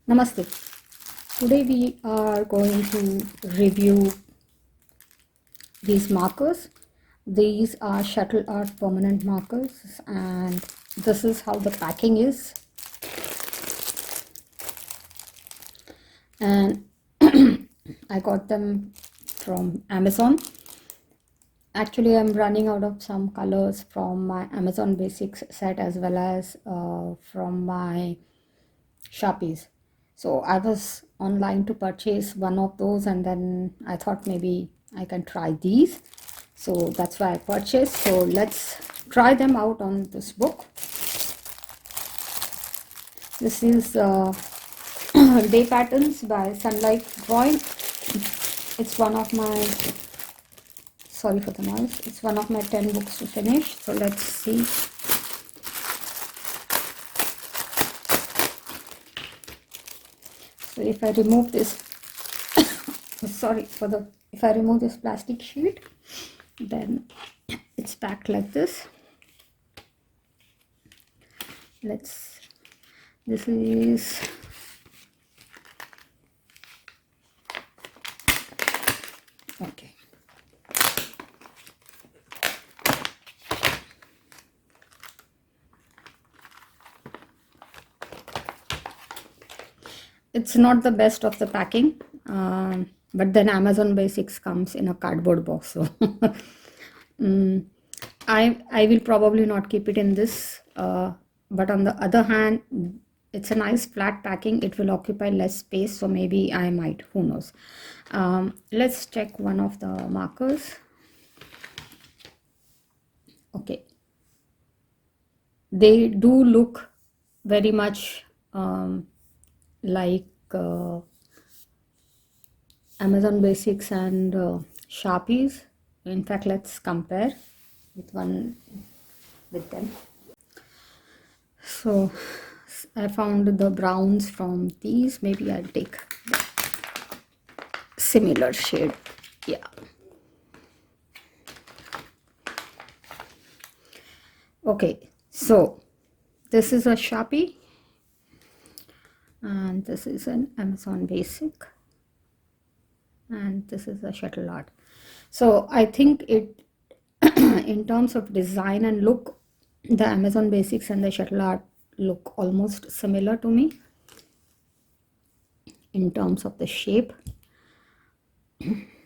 Namaste. Today we are going to review these markers. These are Shuttle Art permanent markers, and this is how the packing is. And I got them from Amazon. Actually, I'm running out of some colors from my Amazon Basics set as well as from my Sharpies. So I was online to purchase one of those, and then I thought maybe I can try these. So that's why I purchased. So let's try them out on this book. This is Day Patterns by Sunlight Drawing. It's one of my, sorry for the noise, it's one of my 10 books to finish. So let's see. So if I remove this, if I remove this plastic sheet, then it's packed like this. This is okay. It's not the best of the packing, but then Amazon Basics comes in a cardboard box, so I will probably not keep it in this, but on the other hand, it's a nice flat packing. It will occupy less space, so maybe I might, who knows. Let's check one of the markers. Okay, they do look very much like Amazon Basics and Sharpies. In fact, let's compare with them. So I found the browns from these. Maybe I'll take similar shade. Yeah. Okay, so this is a Sharpie and this is an Amazon Basic and this is a Shuttle Art. So I think it in terms of design and look, the Amazon Basics and the Shuttle Art look almost similar to me in terms of the shape.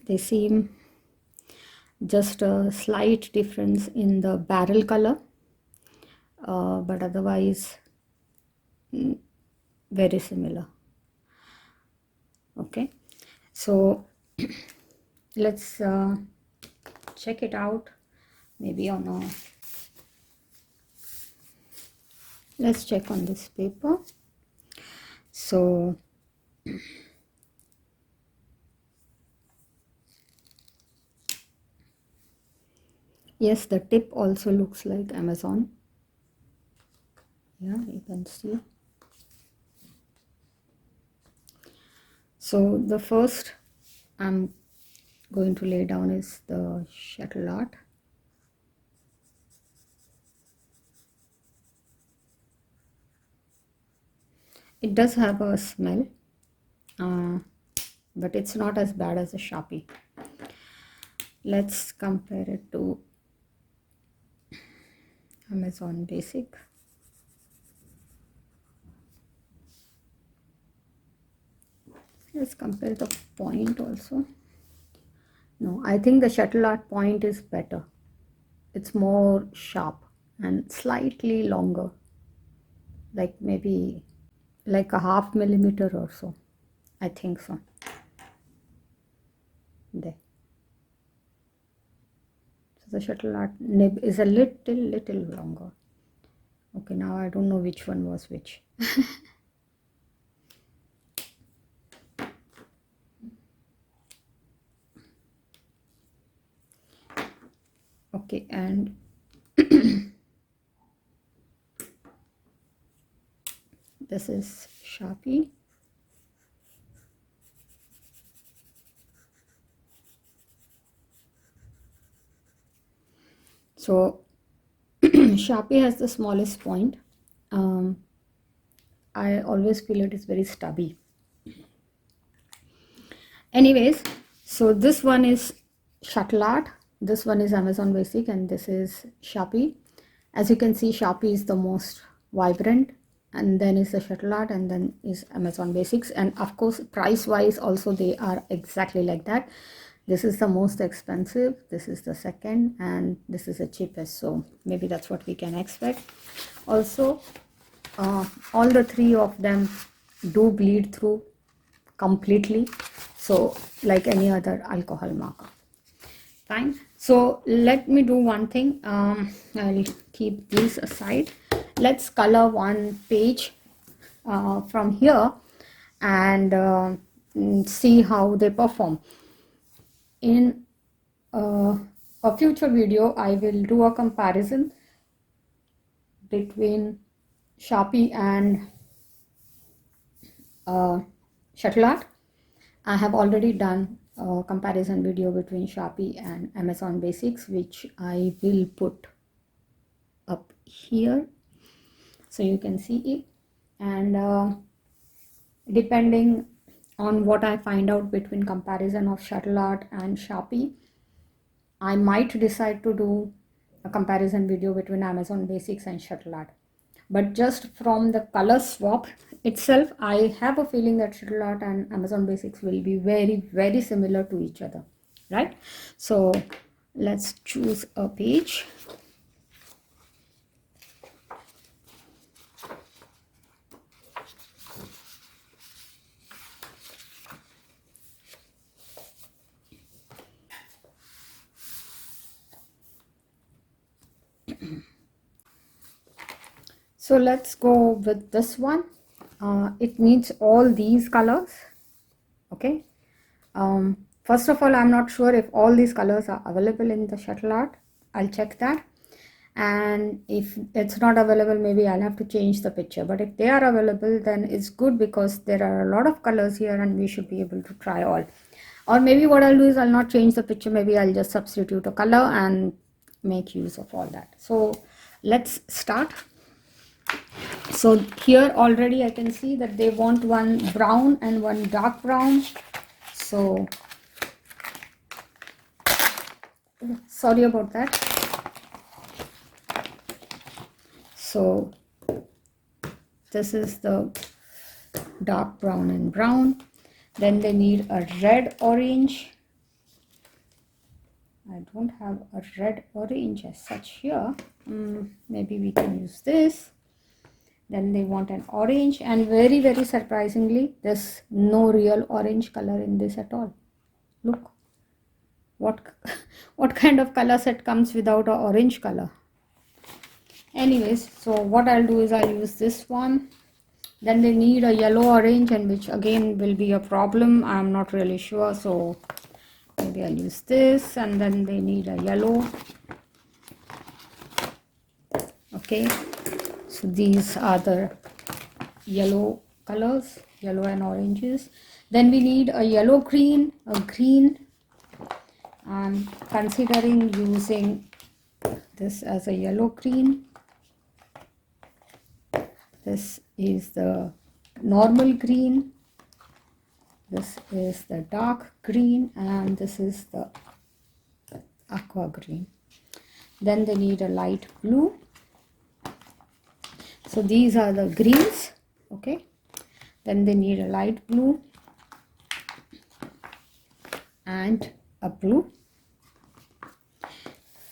They seem just a slight difference in the barrel color, but otherwise very similar. Okay, so let's check it out. Maybe on a, let's check on this paper. So yes, the tip also looks like Amazon. Yeah, you can see. So the first I'm going to lay down is the Shuttle Art. It does have a smell, but it's not as bad as a Sharpie. Let's compare it to Amazon Basic. Let's compare the point also. No, I think the Shuttle Art point is better. It's more sharp and slightly longer, like maybe like a 0.5 millimeter or so. I think so. There. So the Shuttle Art nib is a little longer. Okay, now I don't know which one was which. Okay, and this is Sharpie. So Sharpie has the smallest point. I always feel it is very stubby. Anyways, so this one is Shuttle art, this one is Amazon Basic, and this is Sharpie. As you can see, Sharpie is the most vibrant, and then is the Shuttle art, and then is Amazon Basics. And of course, price wise also they are exactly like that. This is the most expensive, this is the second, and this is the cheapest, so maybe that's what we can expect. Also, all the three of them do bleed through completely, so like any other alcohol marker. Fine, so let me do one thing. I'll keep these aside. Let's color one page from here and see how they perform. In a future video, I will do a comparison between Sharpie and Shuttle art. I have already done a comparison video between Sharpie and Amazon Basics, which I will put up here so you can see it. And depending on what I find out between comparison of Shuttle art and Sharpie, I might decide to do a comparison video between Amazon Basics and Shuttle art. But just from the color swap itself, I have a feeling that Shuttle art and Amazon Basics will be very, very similar to each other, right? So let's choose a page. So let's go with this one. It needs all these colors. Okay. First of all, I'm not sure if all these colors are available in the Shuttle art. I'll check that. And if it's not available, maybe I'll have to change the picture. But if they are available, then it's good because there are a lot of colors here and we should be able to try all. Or maybe what I'll do is I'll not change the picture. Maybe I'll just substitute a color and make use of all that. So let's start. So here already I can see that they want one brown and one dark brown. So sorry about that. So this is the dark brown and brown. Then they need a red orange. I don't have a red orange as such here. Maybe we can use this. Then they want an orange, and very, very surprisingly, there's no real orange color in this at all. Look, what kind of color set comes without an orange color? Anyways, so what I'll do is I'll use this one. Then they need a yellow orange, and which again will be a problem. I'm not really sure, so maybe I'll use this. And then they need a yellow. Okay, so these are the yellow colors, yellow and oranges. Then we need a yellow green, a green. I'm considering using this as a yellow green. This is the normal green. This is the dark green, and this is the aqua green. Then they need a light blue. So these are the greens. Okay. Then they need a light blue and a blue.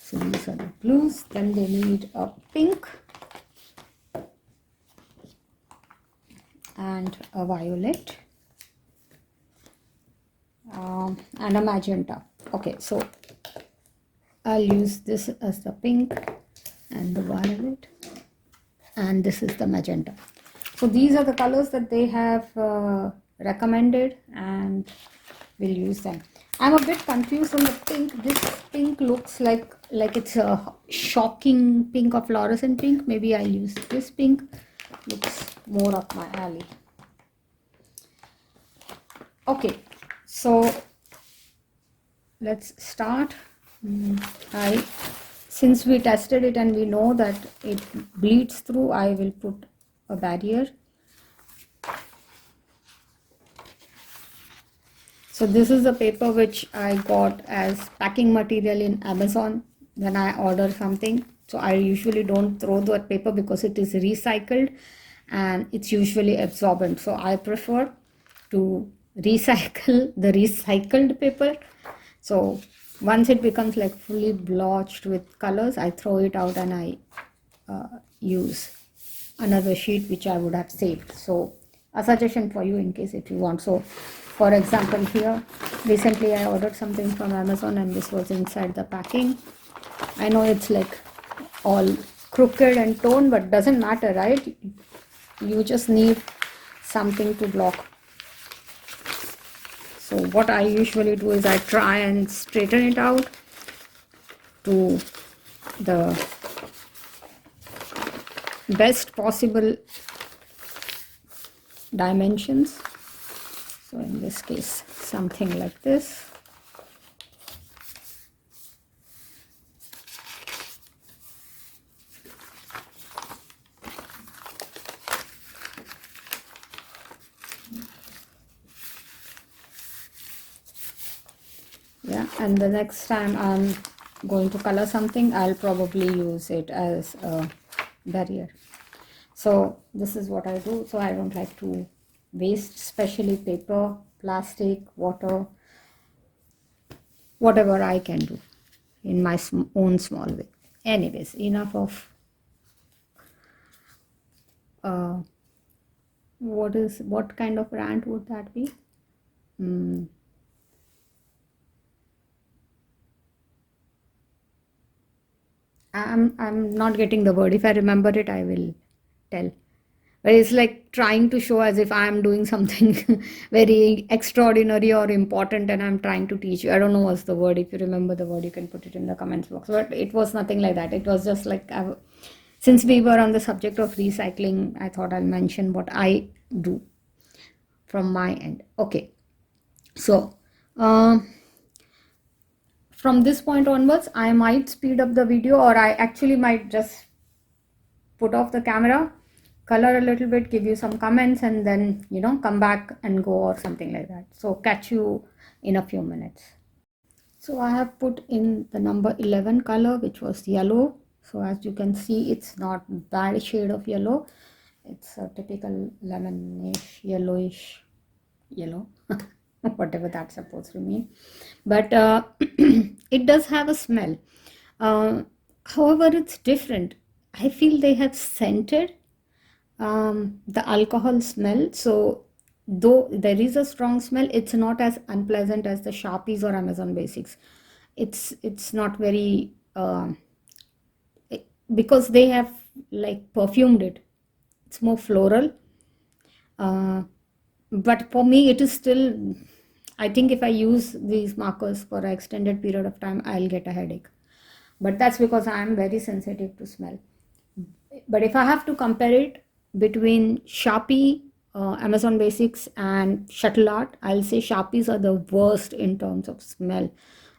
So these are the blues. Then they need a pink and a violet and a magenta. Okay, so I'll use this as the pink and the violet, and this is the magenta. So these are the colors that they have recommended, and we'll use them. I'm a bit confused on the pink. This pink looks like it's a shocking pink or fluorescent pink. Maybe I'll use this pink. Looks more up my alley. Okay, so let's start. Since we tested it and we know that it bleeds through, I will put a barrier So this is the paper which I got as packing material in Amazon when I order something. So I usually don't throw that paper because it is recycled and it's usually absorbent. So I prefer to recycle the recycled paper. So once it becomes like fully blotched with colors, I throw it out and I use another sheet which I would have saved. So a suggestion for you in case if you want. So for example here, recently I ordered something from Amazon and this was inside the packing. I know it's like all crooked and torn, but doesn't matter, right? You just need something to block. So what I usually do is I try and straighten it out to the best possible dimensions. So in this case, something like this. Yeah, and the next time I'm going to color something, I'll probably use it as a barrier. So this is what I do. So I don't like to waste, especially paper, plastic, water, whatever I can do in my own small way. Anyways, enough of what kind of rant would that be? I'm not getting the word. If I remember it, I will tell. But it's like trying to show as if I'm doing something very extraordinary or important and I'm trying to teach you. I don't know what's the word. If you remember the word, you can put it in the comments box. But it was nothing like that. It was just like, since we were on the subject of recycling, I thought I'll mention what I do from my end. Okay. So, from this point onwards, I might speed up the video or I actually might just put off the camera, color a little bit, give you some comments, and then, come back and go or something like that. So catch you in a few minutes. So I have put in the number 11 color, which was yellow. So as you can see, it's not bad shade of yellow. It's a typical lemonish, yellowish yellow, whatever that's supposed to mean. But it does have a smell. However, it's different. I feel they have scented the alcohol smell. So though there is a strong smell, it's not as unpleasant as the Sharpies or Amazon Basics. It's not very because they have like perfumed it. It's more floral. But for me, it is still. I think if I use these markers for an extended period of time, I'll get a headache. But that's because I am very sensitive to smell. But if I have to compare it between Sharpie, Amazon Basics, and Shuttle Art, I'll say Sharpies are the worst in terms of smell.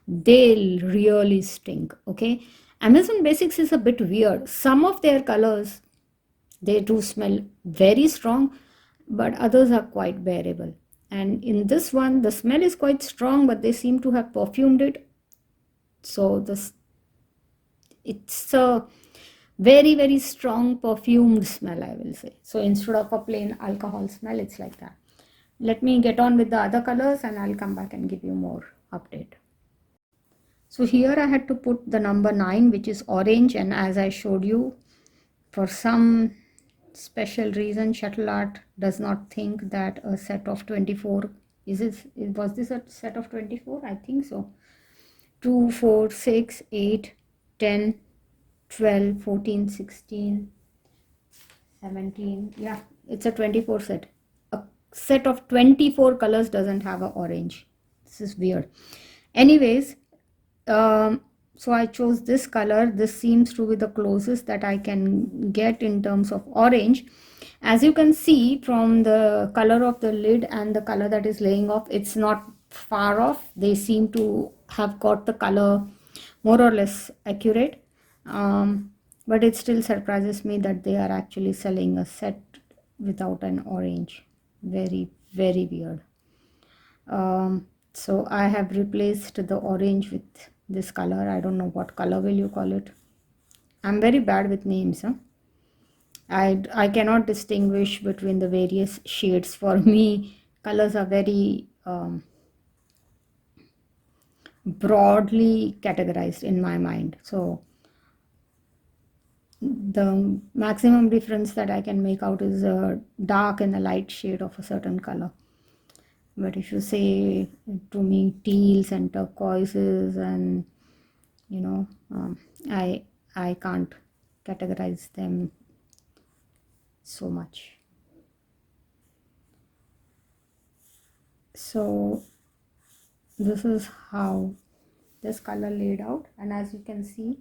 They really stink. Okay, Amazon Basics is a bit weird. Some of their colors, they do smell very strong, but others are quite bearable. And in this one, the smell is quite strong, but they seem to have perfumed it. So it's a very, very strong perfumed smell, I will say. So instead of a plain alcohol smell, it's like that. Let me get on with the other colors and I'll come back and give you more update. So here I had to put the number 9, which is orange, and as I showed you, for some special reason, Shuttle Art does not think that a set of 24 was this a set of 24? I think so. 2, 4, 6, 8, 10, 12, 14, 16, 17. Yeah, it's a 24 set. A set of 24 colors doesn't have an orange. This is weird. Anyways, so I chose this color. This seems to be the closest that I can get in terms of orange. As you can see from the color of the lid and the color that is laying off, it's not far off. They seem to have got the color more or less accurate. But it still surprises me that they are actually selling a set without an orange. Very, very weird. So I have replaced the orange with this color. I don't know what color will you call it. I'm very bad with names. I cannot distinguish between the various shades. For me, colors are very broadly categorized in my mind. So the maximum difference that I can make out is a dark and a light shade of a certain color. But if you say to me teals and turquoises and you know, I can't categorize them so much. So this is how this color laid out, and as you can see,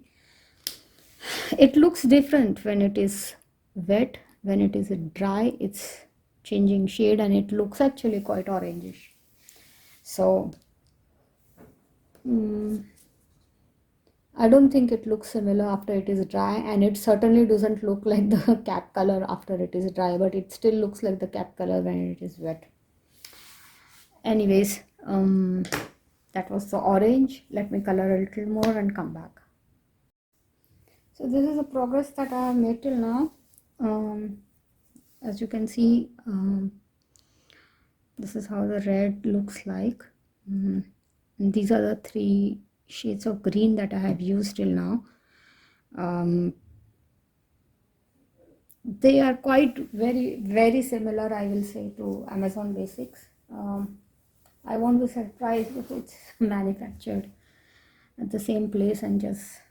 it looks different when it is wet. When it is dry, it's changing shade and it looks actually quite orangish. So I don't think it looks similar after it is dry, and it certainly doesn't look like the cap color after it is dry, but it still looks like the cap color when it is wet. Anyways, that was the orange. Let me color a little more and come back. So this is the progress that I have made till now. As you can see, this is how the red looks like. And these are the 3 shades of green that I have used till now. They are quite very similar, I will say, to Amazon Basics. I won't be surprised if it's manufactured at the same place and just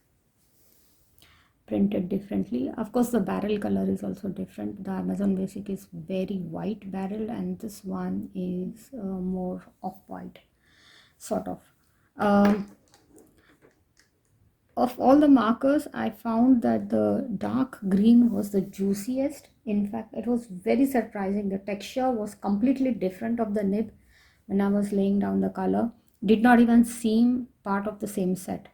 printed differently. Of course, the barrel color is also different. The Amazon Basic is very white barrel, and this one is more off-white, sort of. Of all the markers, I found that the dark green was the juiciest. In fact, it was very surprising. The texture was completely different of the nib when I was laying down the color. Did not even seem part of the same set.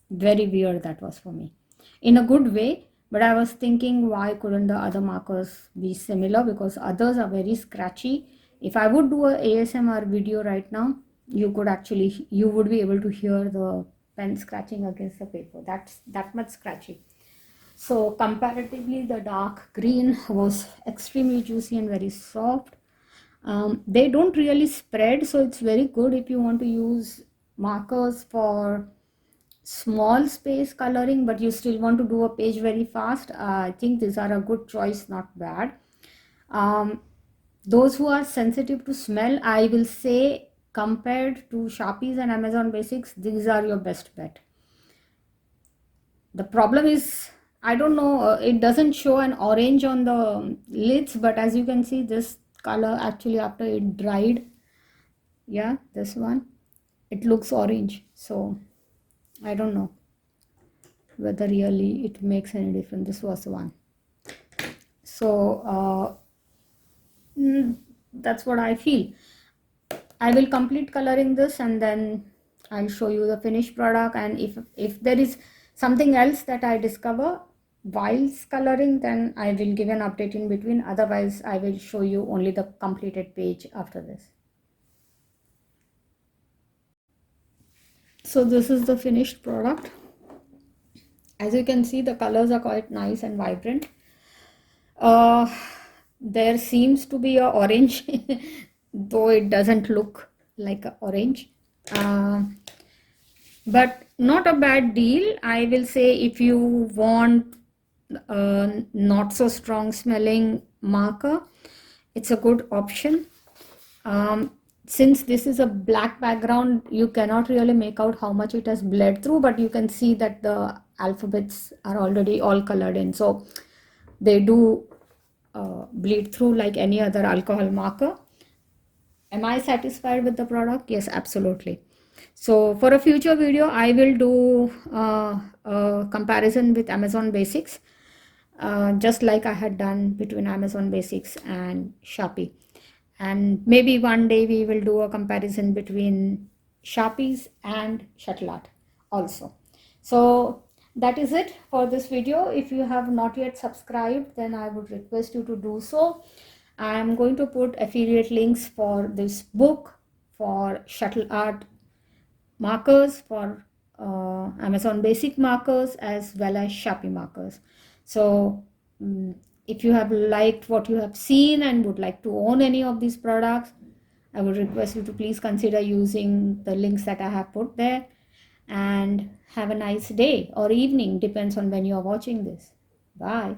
Very weird that was for me. In a good way, but I was thinking why couldn't the other markers be similar, because others are very scratchy. If I would do a ASMR video right now, you would be able to hear the pen scratching against the paper. That's that much scratchy. So comparatively, the dark green was extremely juicy and very soft. They don't really spread, so it's very good if you want to use markers for small space coloring, but you still want to do a page very fast. I think these are a good choice, not bad. Those who are sensitive to smell, I will say, compared to Sharpies and Amazon Basics, these are your best bet. The problem is, I don't know, it doesn't show an orange on the lids, but as you can see, this color actually after it dried, yeah, this one, it looks orange. So I don't know whether really it makes any difference. This was one. So that's what I feel. I will complete coloring this and then I'll show you the finished product, and if there is something else that I discover whilst coloring, then I will give an update in between. Otherwise, I will show you only the completed page after this. So this is the finished product. As you can see, the colors are quite nice and vibrant. There seems to be a orange, though it doesn't look like a orange. But not a bad deal, I will say. If you want a not so strong smelling marker, it's a good option. Since this is a black background, you cannot really make out how much it has bled through, but you can see that the alphabets are already all colored in, so they do bleed through like any other alcohol marker. Am I satisfied with the product? Yes, absolutely. So for a future video, I will do a comparison with Amazon Basics, just like I had done between Amazon Basics and Sharpie. And maybe one day we will do a comparison between Sharpies and Shuttle Art also. So that is it for this video. If you have not yet subscribed, then I would request you to do so. I am going to put affiliate links for this book, for Shuttle art markers, for Amazon basic markers, as well as Sharpie markers. So if you have liked what you have seen and would like to own any of these products, I would request you to please consider using the links that I have put there. And have a nice day or evening, depends on when you are watching this. Bye.